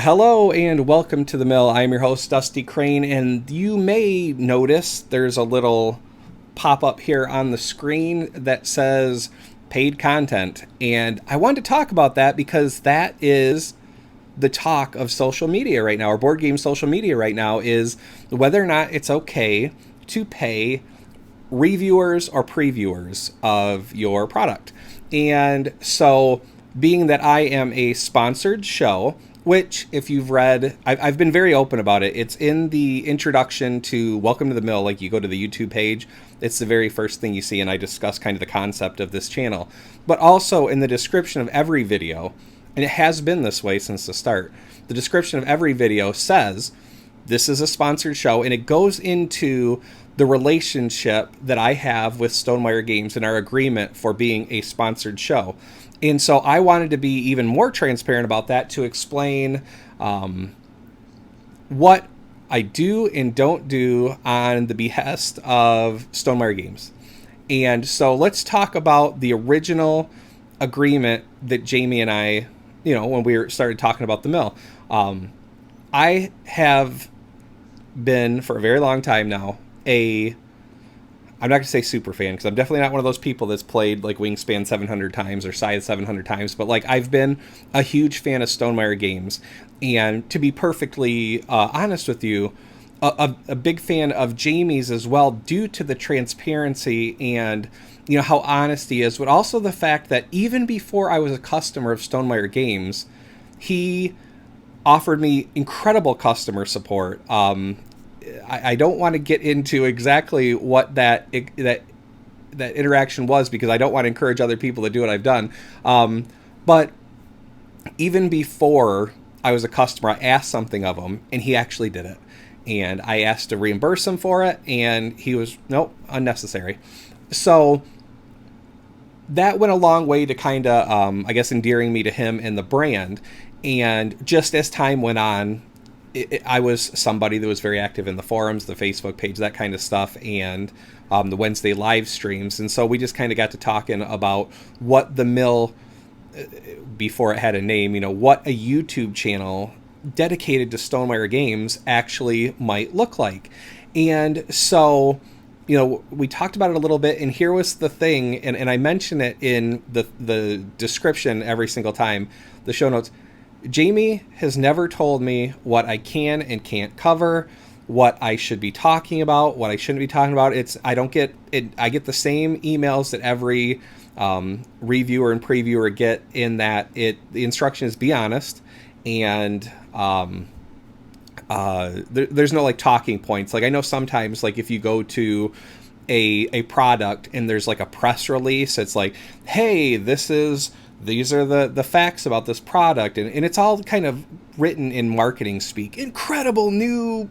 Hello and welcome to the Mill. I'm your host, Dusty Crane, and you may notice there's a little pop up here on the screen that says paid content. And I wanted to talk about that because that is the talk of social media right now, or board game social media right now, is whether or not it's okay to pay reviewers or previewers of your product. And so, being that I am a sponsored show, which, if you've read, I've been very open about it. It's in the introduction to Welcome to the Mill. Like, you go to the YouTube page, it's the very first thing you see, and I discuss kind of the concept of this channel. But also in the description of every video, and it has been this way since the start, the description of every video says, this is a sponsored show, and it goes into the relationship that I have with Stonemaier Games and our agreement for being a sponsored show. And so I wanted to be even more transparent about that to explain what I do and don't do on the behest of Stonemaier Games. And so let's talk about the original agreement that Jamie and I, when we started talking about the mill. I have been, for a very long time now, I'm not going to say super fan, because I'm definitely not one of those people that's played like Wingspan 700 times or Scythe 700 times, but like I've been a huge fan of Stonemaier Games, and to be perfectly honest with you, a big fan of Jamie's as well, due to the transparency and how honest he is, but also the fact that even before I was a customer of Stonemaier Games, he offered me incredible customer support. I don't want to get into exactly what that interaction was, because I don't want to encourage other people to do what I've done. But even before I was a customer, I asked something of him, and he actually did it. And I asked to reimburse him for it, and he was, nope, unnecessary. So that went a long way to kind of, I guess, endearing me to him and the brand. And just as time went on, I was somebody that was very active in the forums, the Facebook page, that kind of stuff, and the Wednesday live streams. And so we just kind of got to talking about what the mill, before it had a name, what a YouTube channel dedicated to Stonemaier Games actually might look like. And so, we talked about it a little bit, and here was the thing, and I mention it in the description every single time, the show notes. Jamie has never told me what I can and can't cover, what I should be talking about, what I shouldn't be talking about. I don't get it. I get the same emails that every reviewer and previewer get, in that the instruction is be honest, and there's no like talking points. Like, I know sometimes, like, if you go to a product and there's like a press release, it's like, hey, these are the facts about this product, and it's all kind of written in marketing speak. Incredible new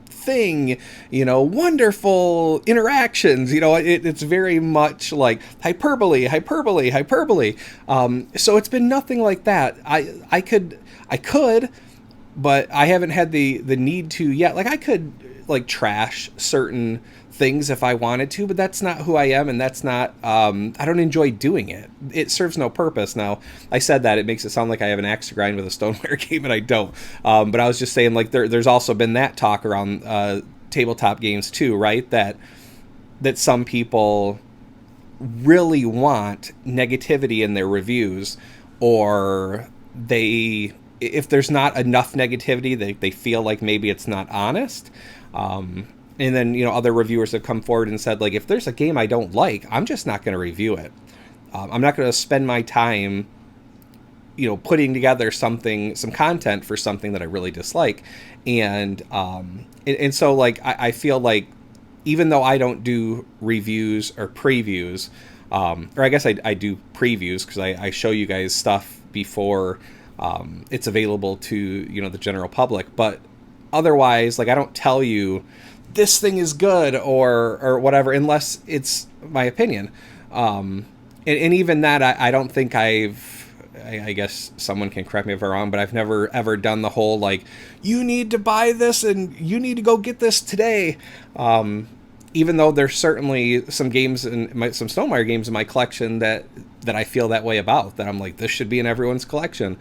thing, wonderful interactions. It's very much like hyperbole. So it's been nothing like that. I could, but I haven't had the need to yet. Like, I could like trash certain things if I wanted to, but that's not who I am, and that's not, I don't enjoy doing it. It serves no purpose. Now, I said that, it makes it sound like I have an axe to grind with a Stonemaier game, and I don't. But I was just saying, like, there's also been that talk around tabletop games too, right? That some people really want negativity in their reviews, or if there's not enough negativity, they feel like maybe it's not honest. And then, other reviewers have come forward and said, like, if there's a game I don't like, I'm just not going to review it. I'm not going to spend my time, putting together some content for something that I really dislike. And so, like, I feel like, even though I don't do reviews or previews, or I guess I do previews, because I show you guys stuff before it's available to, the general public. But otherwise, like, I don't tell you this thing is good or whatever, unless it's my opinion. And even that, I don't think I guess someone can correct me if I'm wrong, but I've never ever done the whole, like, you need to buy this and you need to go get this today. Even though there's certainly some games some Stonemaier games in my collection that I feel that way about, that I'm like, this should be in everyone's collection.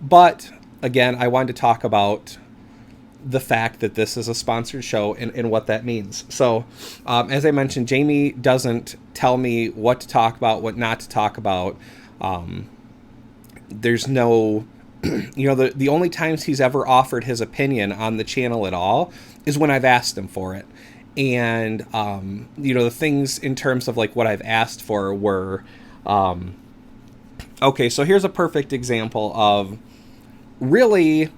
But again, I wanted to talk about the fact that this is a sponsored show and what that means. So, as I mentioned, Jamie doesn't tell me what to talk about, what not to talk about. There's no, the only times he's ever offered his opinion on the channel at all is when I've asked him for it. And, the things in terms of like what I've asked for were, okay, so here's a perfect example of really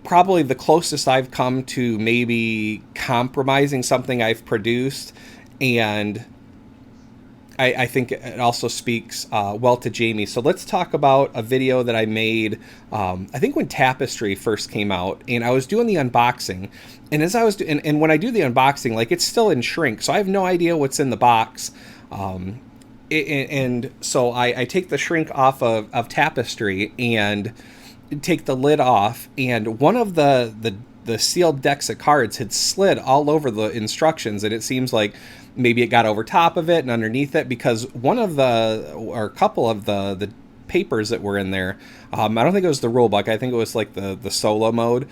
probably the closest I've come to maybe compromising something I've produced. And I think it also speaks well to Jamie. So let's talk about a video that I made, I think when Tapestry first came out, and I was doing the unboxing. And as I was, and when I do the unboxing, like it's still in shrink, so I have no idea what's in the box. And so I take the shrink off of Tapestry and take the lid off, and one of the sealed decks of cards had slid all over the instructions, and it seems like maybe it got over top of it and underneath it, because one of a couple of the papers that were in there, I don't think it was the rule book, I think it was like the solo mode,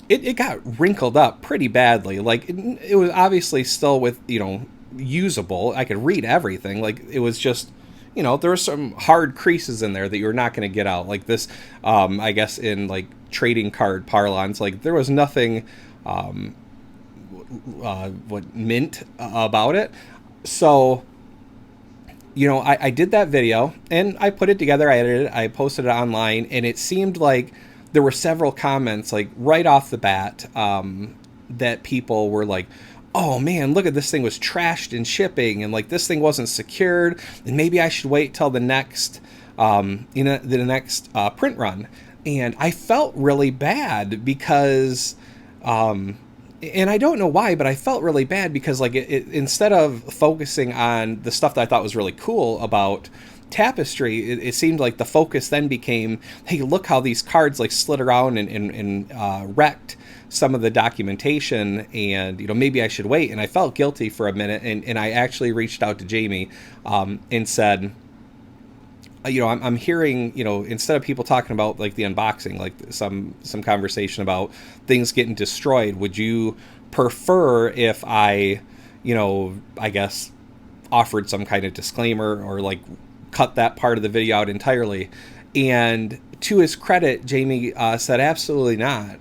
it got wrinkled up pretty badly. Like it was obviously still with, usable, I could read everything, like it was just, there were some hard creases in there that you're not going to get out. Like this, I guess in like trading card parlance, like there was nothing, mint about it. So, I did that video and I put it together. I edited it. I posted it online, and it seemed like there were several comments, like right off the bat, that people were like, oh man, look at this thing was trashed in shipping, and like this thing wasn't secured, and maybe I should wait till the next the next print run. And I felt really bad because and I don't know why, but I felt really bad because like it instead of focusing on the stuff that I thought was really cool about Tapestry, it seemed like the focus then became, hey, look how these cards like slid around and wrecked some of the documentation, and maybe I should wait. And I felt guilty for a minute, and I actually reached out to Jamie and said, I'm hearing, instead of people talking about like the unboxing, like some conversation about things getting destroyed, would you prefer if I guess offered some kind of disclaimer or like cut that part of the video out entirely? And to his credit, Jamie said, absolutely not.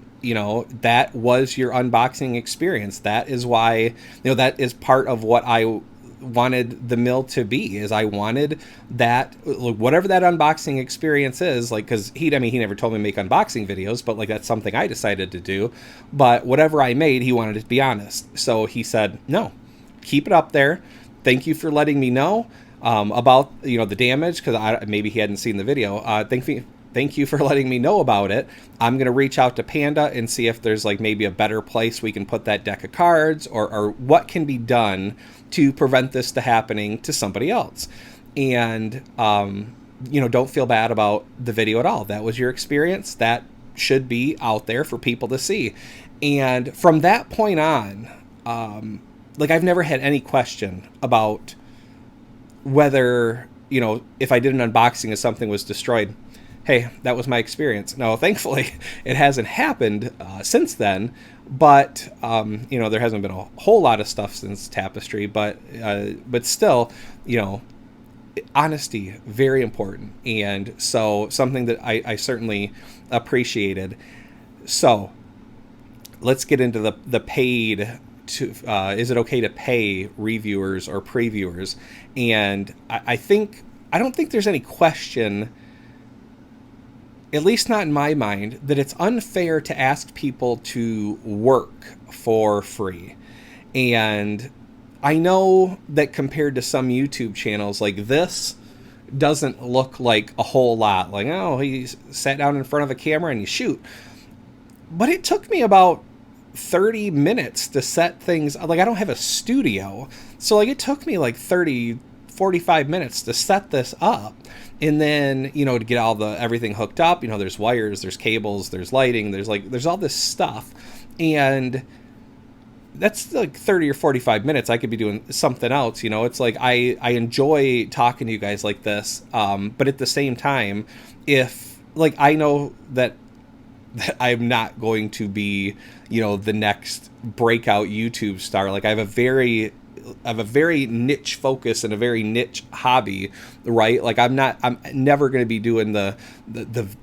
That was your unboxing experience. That is why, that is part of what I wanted the mill to be, is I wanted that, whatever that unboxing experience is, like, because he never told me to make unboxing videos, but like that's something I decided to do. But whatever I made, he wanted it to be honest. So he said, no, keep it up there. Thank you for letting me know about the damage, because maybe he hadn't seen the video. Thank you for letting me know about it. I'm going to reach out to Panda and see if there's like maybe a better place we can put that deck of cards, or what can be done to prevent this to happening to somebody else. And, don't feel bad about the video at all. That was your experience. That should be out there for people to see. And from that point on, I've never had any question about whether, if I did an unboxing and something was destroyed. Hey, that was my experience. No, thankfully, it hasn't happened since then. But there hasn't been a whole lot of stuff since Tapestry. But still, honesty, very important, and so something that I certainly appreciated. So let's get into the paid. Is it okay to pay reviewers or previewers? And I don't think there's any question, at least not in my mind, that it's unfair to ask people to work for free. And I know that compared to some YouTube channels, like this doesn't look like a whole lot. Like, oh, he sat down in front of a camera and you shoot. But it took me about 30 minutes to set things. Like, I don't have a studio. So like it took me like 45 minutes to set this up. And then, to get everything hooked up, there's wires, there's cables, there's lighting, there's all this stuff. And that's like 30 or 45 minutes. I could be doing something else. It's like, I enjoy talking to you guys like this. But at the same time, if like, I know that I'm not going to be, the next breakout YouTube star. Like, I have a very niche focus and a very niche hobby, right? Like, I'm never going to be doing the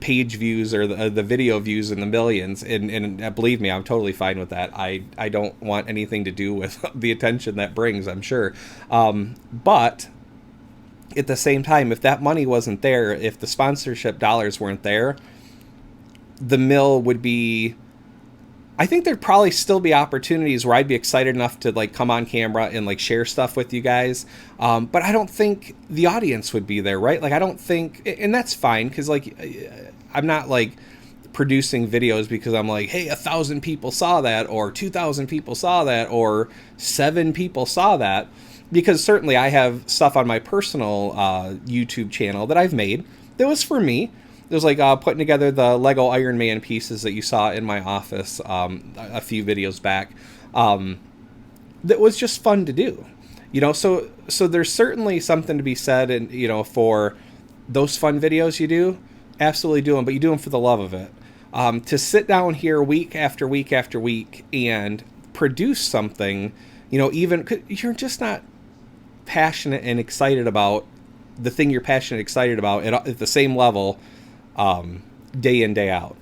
page views or the video views in the millions. And believe me, I'm totally fine with that. I don't want anything to do with the attention that brings, I'm sure. But at the same time, if that money wasn't there, if the sponsorship dollars weren't there, the mill would be, I think there'd probably still be opportunities where I'd be excited enough to like come on camera and like share stuff with you guys. But I don't think the audience would be there, right? Like, I don't think, and that's fine. Cause like, I'm not like producing videos because I'm like, hey, 1,000 people saw that, or 2,000 people saw that, or 7 people saw that. Because certainly I have stuff on my personal YouTube channel that I've made that was for me. It was like putting together the Lego Iron Man pieces that you saw in my office a few videos back. That was just fun to do, So there's certainly something to be said, and for those fun videos you do, absolutely do them, but you do them for the love of it. To sit down here week after week after week and produce something, even you're just not passionate and excited about the thing you're passionate and excited about at the same level. Day in, day out.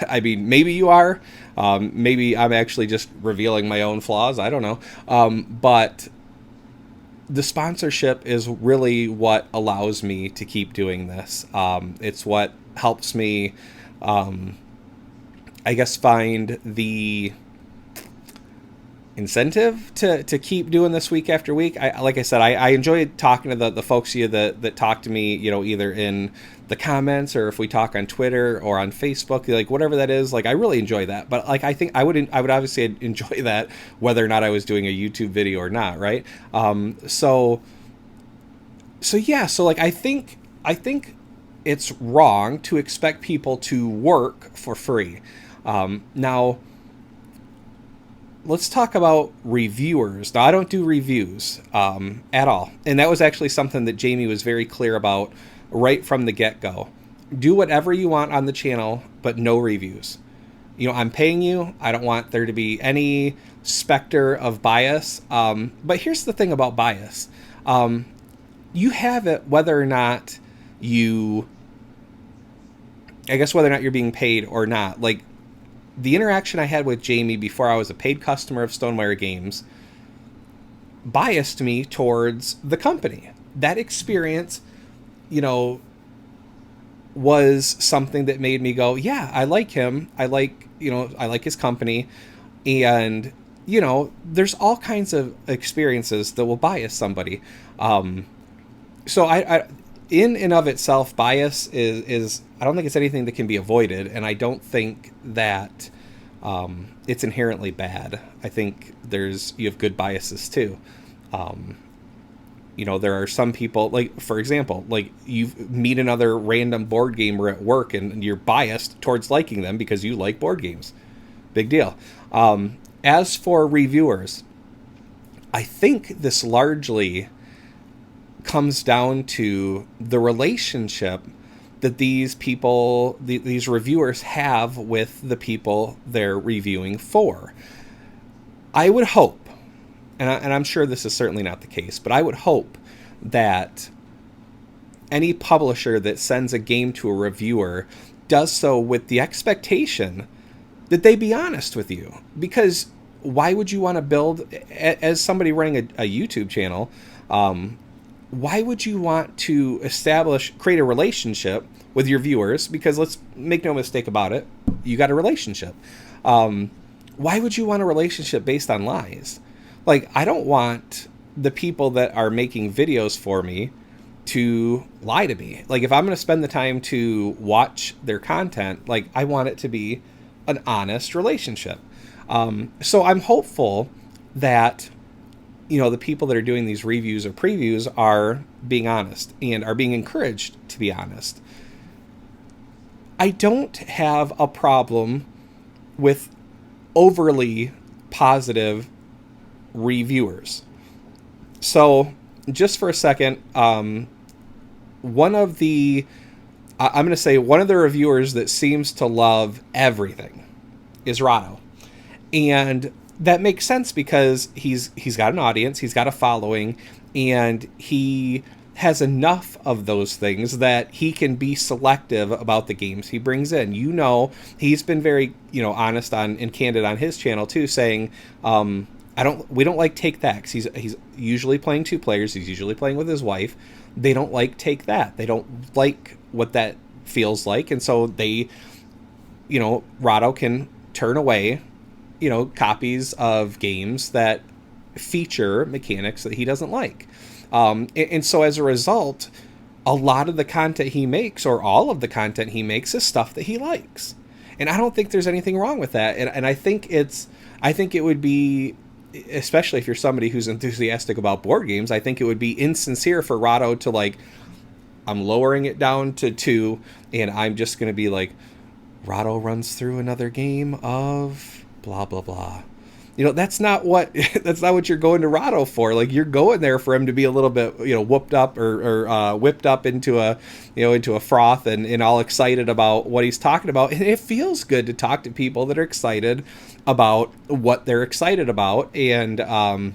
I mean, maybe you are. Maybe I'm actually just revealing my own flaws. I don't know. But the sponsorship is really what allows me to keep doing this. It's what helps me, I guess, find the incentive to keep doing this week after week. Like I said, I enjoy talking to the folks here that talk to me, either in the comments or if we talk on Twitter or on Facebook, like whatever that is. Like, I really enjoy that. But like, I think I would obviously enjoy that whether or not I was doing a YouTube video or not, right? So yeah. So like, I think it's wrong to expect people to work for free. Now, let's talk about reviewers. Now, I don't do reviews at all. And that was actually something that Jamie was very clear about right from the get-go. Do whatever you want on the channel, but no reviews. I'm paying you. I don't want there to be any specter of bias. But here's the thing about bias. You have it whether or not whether or not you're being paid or not. Like, the interaction I had with Jamie before I was a paid customer of Stonemaier Games biased me towards the company. That experience, was something that made me go, yeah, I like him. I like his company. And, there's all kinds of experiences that will bias somebody. So I in and of itself, bias is I don't think it's anything that can be avoided, and I don't think that it's inherently bad. I think you have good biases too. There are some people, like, for example, like, you meet another random board gamer at work and you're biased towards liking them because you like board games. Big deal. As for reviewers, I think this largely comes down to the relationship that these people, these reviewers have with the people they're reviewing for. I would hope, and I'm sure this is certainly not the case, but I would hope that any publisher that sends a game to a reviewer does so with the expectation that they be honest with you. Because why would you want to build, as somebody running a YouTube channel, why would you want to create a relationship with your viewers? Because let's make no mistake about it, you got a relationship. Why would you want a relationship based on lies? Like, I don't want the people that are making videos for me to lie to me. Like, if I'm going to spend the time to watch their content, like, I want it to be an honest relationship. So I'm hopeful that the people that are doing these reviews or previews are being honest and are being encouraged to be honest. I don't have a problem with overly positive reviewers. So just for a second, one of the I'm going to say one of the reviewers that seems to love everything is Rado. And that makes sense because he's got an audience, he's got a following, and he has enough of those things that he can be selective about the games he brings in. He's been very, honest on and candid on his channel too, saying, we don't like Take That, 'cause he's usually playing 2 players. He's usually playing with his wife. They don't like Take That. They don't like what that feels like, and so they, Rado can turn away, copies of games that feature mechanics that he doesn't like. And so as a result, a lot of the content he makes, or all of the content he makes, is stuff that he likes. And I don't think there's anything wrong with that. And I think it would be, especially if you're somebody who's enthusiastic about board games, I think it would be insincere for Rado to like, I'm lowering it down to 2, and I'm just going to be like, Rado runs through another game of blah, blah, blah. That's not what you're going to Rado for. Like, you're going there for him to be a little bit, whooped up or whipped up into a froth and all excited about what he's talking about. And it feels good to talk to people that are excited about what they're excited about. And I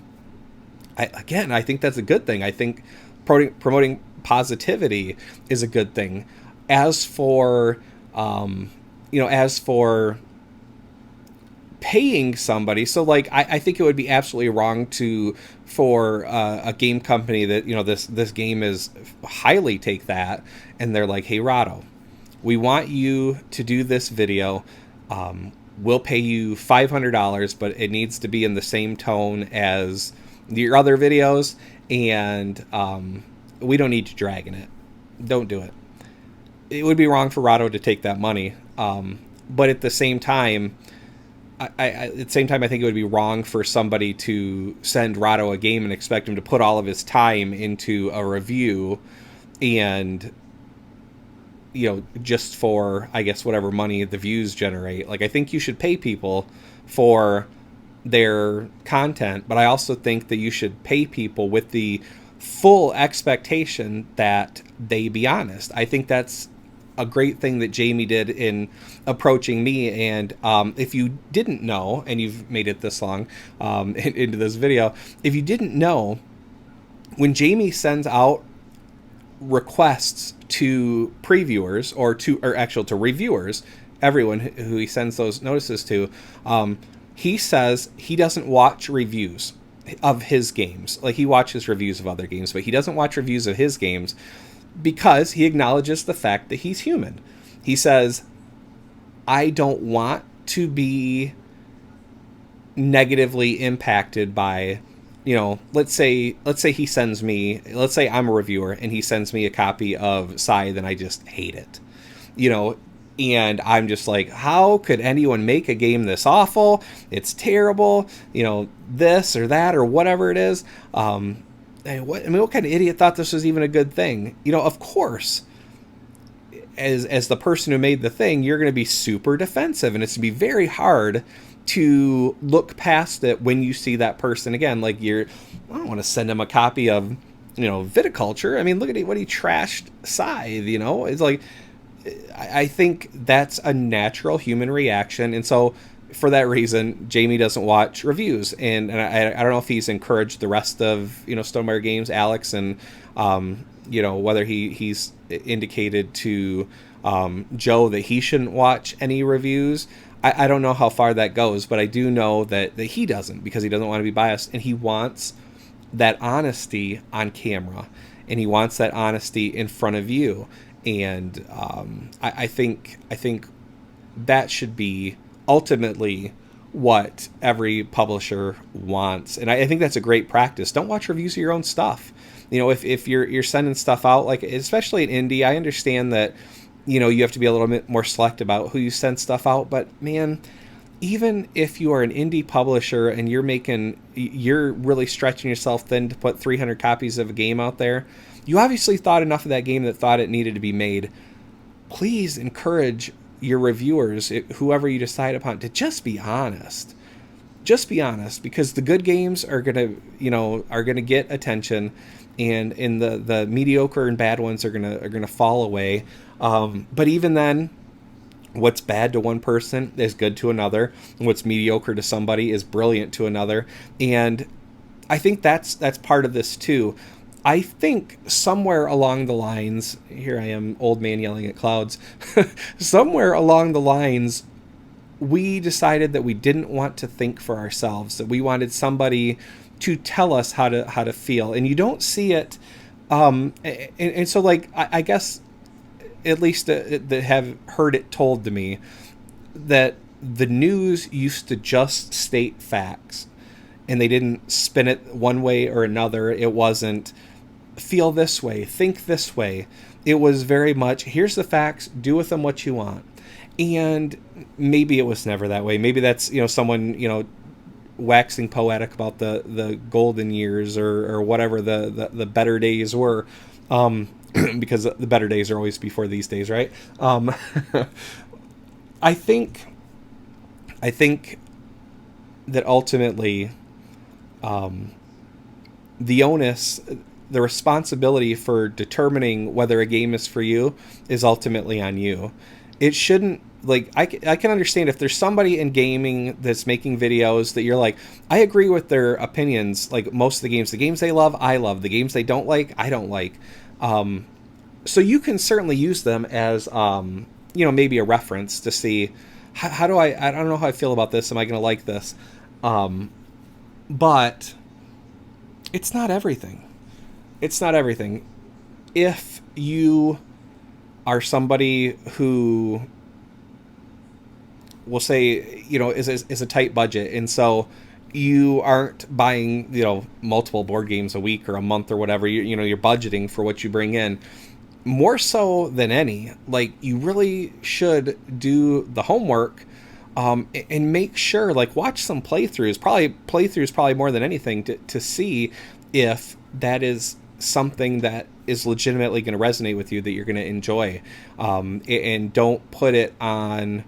think that's a good thing. I think promoting positivity is a good thing. As for paying somebody, so like I think it would be absolutely wrong for a game company that this game is highly Take That, and they're like, hey Rado, we want you to do this video, we'll pay you $500, but it needs to be in the same tone as your other videos, and we don't need you dragging it. Don't do it. It would be wrong for Rado to take that money, but at the same time, I think it would be wrong for somebody to send Rado a game and expect him to put all of his time into a review, and just for, I guess, whatever money the views generate. Like, I think you should pay people for their content, but I also think that you should pay people with the full expectation that they be honest. I think that's a great thing that Jamie did in approaching me. And if you didn't know, and you've made it this long into this video, if you didn't know, when Jamie sends out requests to previewers or to reviewers, everyone who he sends those notices to, he says he doesn't watch reviews of his games. Like, he watches reviews of other games, but he doesn't watch reviews of his games, because he acknowledges the fact that he's human. He says, I don't want to be negatively impacted by, let's say he sends me, let's say I'm a reviewer and he sends me a copy of Scythe and I just hate it, and I'm just like, how could anyone make a game this awful? It's terrible, this or that or whatever it is. What kind of idiot thought this was even a good thing? Of course, as the person who made the thing, you're going to be super defensive, and it's going to be very hard to look past it when you see that person again. Like, I don't want to send him a copy of, Viticulture. I mean, look at what he trashed Scythe, It's like, I think that's a natural human reaction, and so for that reason, Jamie doesn't watch reviews, and I don't know if he's encouraged the rest of Stonemaier Games, Alex, and whether he's indicated to Joe that he shouldn't watch any reviews. I don't know how far that goes, but I do know that he doesn't, because he doesn't want to be biased, and he wants that honesty on camera, and he wants that honesty in front of you, and I think that should be ultimately what every publisher wants, and I think that's a great practice. Don't watch reviews of your own stuff. If you're sending stuff out, like especially in indie, I understand that you have to be a little bit more select about who you send stuff out, but man, even if you are an indie publisher and you're really stretching yourself thin to put 300 copies of a game out there, you obviously thought enough of that game that thought it needed to be made. Please encourage your reviewers, whoever you decide upon, to just be honest. just be honest, because the good games are gonna, are gonna get attention, and the mediocre and bad ones are gonna fall away. But even then, what's bad to one person is good to another. What's mediocre to somebody is brilliant to another. And I think that's part of this too. I think somewhere along the lines, here I am, old man yelling at clouds. Somewhere along the lines, we decided that we didn't want to think for ourselves, that we wanted somebody to tell us how to feel. And you don't see it. And so, like, I guess, at least that have heard it told to me, that the news used to just state facts, and they didn't spin it one way or another. It wasn't feel this way, think this way. It was very much, here's the facts, do with them what you want. And maybe it was never that way. Maybe that's, someone, waxing poetic about the golden years, or whatever the better days were. Because the better days are always before these days, right? I think that ultimately, the onus, the responsibility for determining whether a game is for you is ultimately on you. It shouldn't, like, I can understand if there's somebody in gaming that's making videos that you're like, I agree with their opinions. Like, most of the games they love, I love. The games they don't like, I don't like. So you can certainly use them as, maybe a reference to see, how do I don't know how I feel about this. Am I going to like this? But it's not everything. It's not everything. If you are somebody who, will say, is a tight budget, and so you aren't buying, multiple board games a week or a month or whatever, you're budgeting for what you bring in, more so than any, like, you really should do the homework, and make sure, like, watch some playthroughs, probably more than anything, to see if that is something that is legitimately going to resonate with you, that you're going to enjoy, and don't put it on,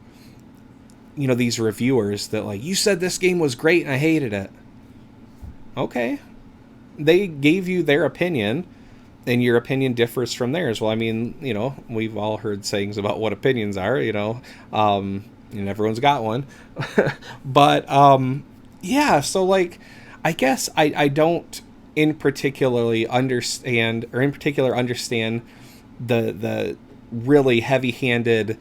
these reviewers that, like, you said this game was great and I hated it. Okay, they gave you their opinion, and your opinion differs from theirs. Well, I mean, we've all heard sayings about what opinions are, and everyone's got one. But yeah, so, like, I guess I don't in particular understand the really heavy-handed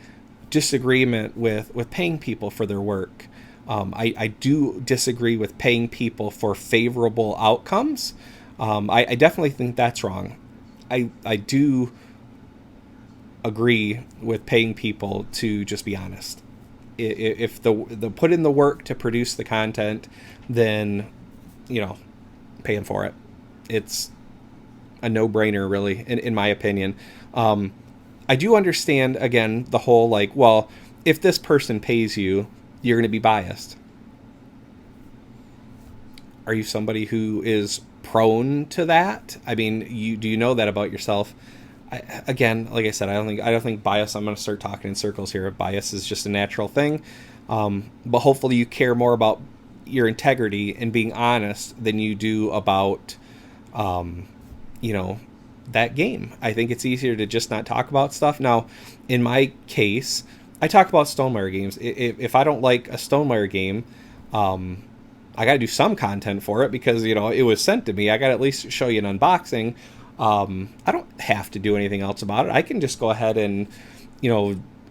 disagreement with paying people for their work. I do disagree with paying people for favorable outcomes. I definitely think that's wrong. I do agree with paying people to just be honest. If the put in the work to produce the content, then pay them for it. It's a no-brainer, really, in my opinion. I do understand, again, the whole, like, well, if this person pays you, you're going to be biased. Are you somebody who is prone to that? I mean, do you know that about yourself? Again, like I said, I don't think bias. I'm going to start talking in circles here. Bias is just a natural thing, but hopefully you care more about your integrity and being honest than you do about, that game. I think it's easier to just not talk about stuff. Now, in my case, I talk about Stonemaier games. If I don't like a Stonemaier game, I got to do some content for it because, it was sent to me. I got to at least show you an unboxing. I don't have to do anything else about it. I can just go ahead and,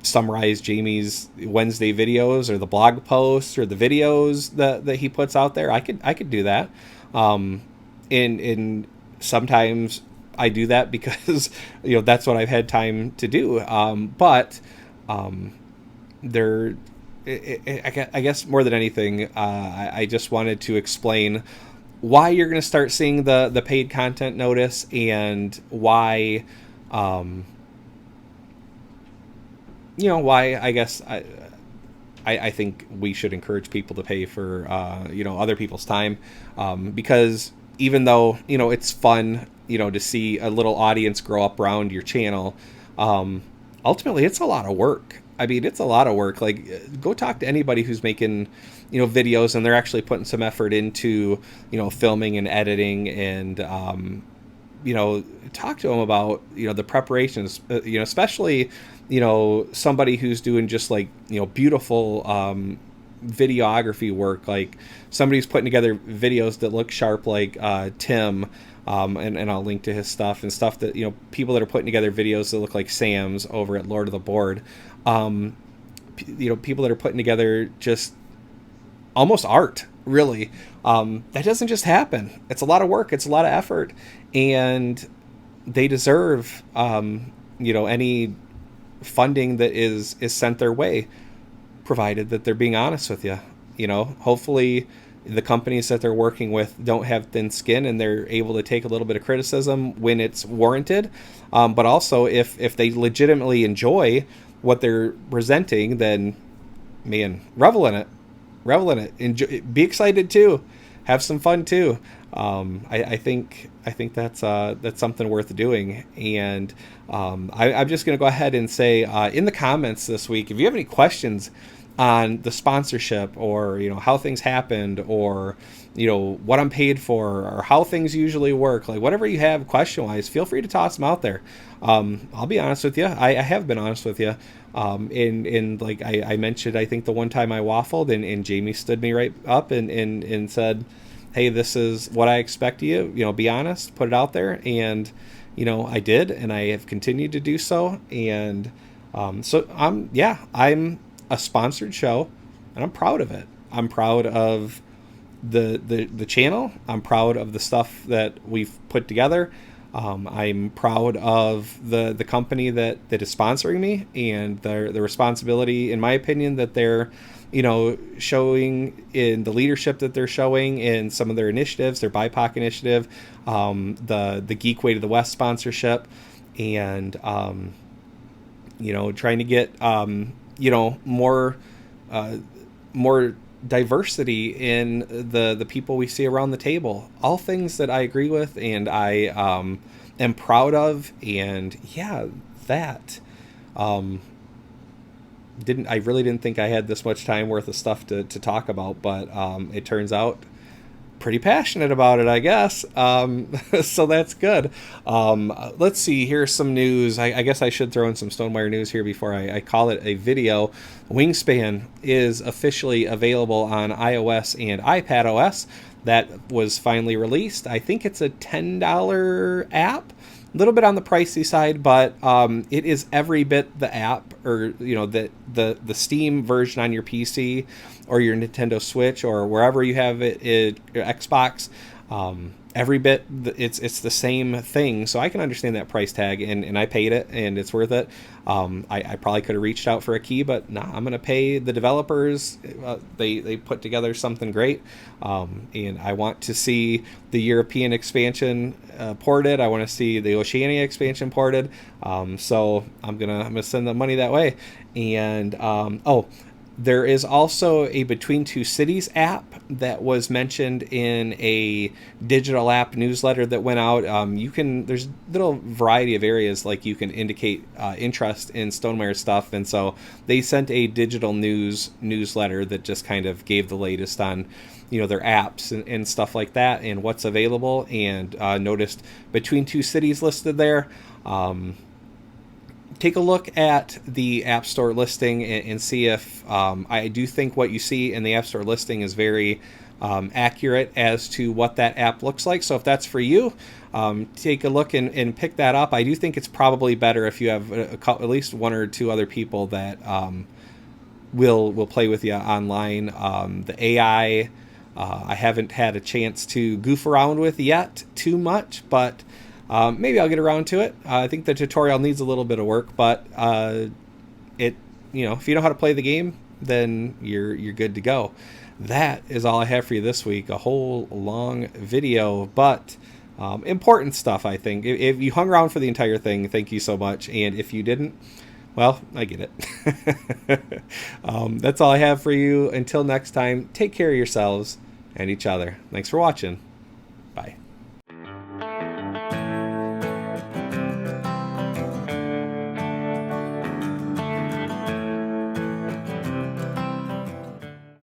summarize Jamie's Wednesday videos or the blog posts or the videos that he puts out there. I could do that. And sometimes I do that because, that's what I've had time to do. But I guess more than anything, I just wanted to explain why you're going to start seeing the paid content notice, and why, why I guess I think we should encourage people to pay for, other people's time, because even though, it's fun, to see a little audience grow up around your channel, ultimately it's a lot of work. I mean, it's a lot of work. Like, go talk to anybody who's making, videos, and they're actually putting some effort into, filming and editing, and talk to them about, the preparations, especially, somebody who's doing just like, beautiful videography work, like somebody who's putting together videos that look sharp, like Tim, and I'll link to his stuff and stuff that, people that are putting together videos that look like Sam's over at Lord of the Board. People that are putting together just almost art, really. That doesn't just happen. It's a lot of work. It's a lot of effort, and they deserve, any funding that is sent their way, provided that they're being honest with you. Hopefully the companies that they're working with don't have thin skin, and they're able to take a little bit of criticism when it's warranted. But also, if they legitimately enjoy what they're presenting, then, man, revel in it. Enjoy, be excited too. Have some fun too. I think that's something worth doing. And I'm just going to go ahead and say, in the comments this week, if you have any questions on the sponsorship, or how things happened, or what I'm paid for, or how things usually work, like whatever you have question wise, feel free to toss them out there. I'll be honest with you. I have been honest with you. In like I mentioned, I think the one time I waffled, and Jamie stood me right up and said, hey, this is what I expect of you. Be honest, put it out there. And, I did, and I have continued to do so. And so I'm a sponsored show, and I'm proud of it. I'm proud of the channel. I'm proud of the stuff that we've put together. I'm proud of the company that is sponsoring me, and the responsibility, in my opinion, that they're showing in the leadership that they're showing in some of their initiatives, their BIPOC initiative, the Geek Way to the West sponsorship, and trying to get more diversity in the people we see around the table. All things that I agree with, and I am proud of. And that I really didn't think I had this much time worth of stuff to talk about, but it turns out pretty passionate about it, I guess. So that's good. Let's see, here's some news. I guess I should throw in some Stonemaier news here before I call it a video. Wingspan is officially available on iOS and iPadOS. That was finally released. I think it's a $10 app. A little bit on the pricey side, but it is every bit the app, or the Steam version on your PC or your Nintendo Switch or wherever you have it, your Xbox. Every bit, it's the same thing. So I can understand that price tag, and I paid it, and it's worth it. I probably could have reached out for a key, but nah, I'm gonna pay the developers. They put together something great, and I want to see the European expansion ported. I want to see the Oceania expansion ported. So I'm gonna send the money that way. And there is also a Between Two Cities app that was mentioned in a digital app newsletter that went out. There's a little variety of areas, like you can indicate interest in Stonemaier stuff, and so they sent a digital newsletter that just kind of gave the latest on their apps and stuff like that, and what's available, and noticed Between Two Cities listed there. Take a look at the App Store listing and see if I do think what you see in the App Store listing is very accurate as to what that app looks like. So if that's for you, take a look and pick that up. I do think it's probably better if you have at least one or two other people that will play with you online. The AI, I haven't had a chance to goof around with yet too much, but maybe I'll get around to it. I think the tutorial needs a little bit of work, but if you know how to play the game, then you're good to go. That is all I have for you this week. A whole long video, but important stuff, I think. If you hung around for the entire thing, thank you so much. And if you didn't, well, I get it. That's all I have for you. Until next time, take care of yourselves and each other. Thanks for watching. Bye.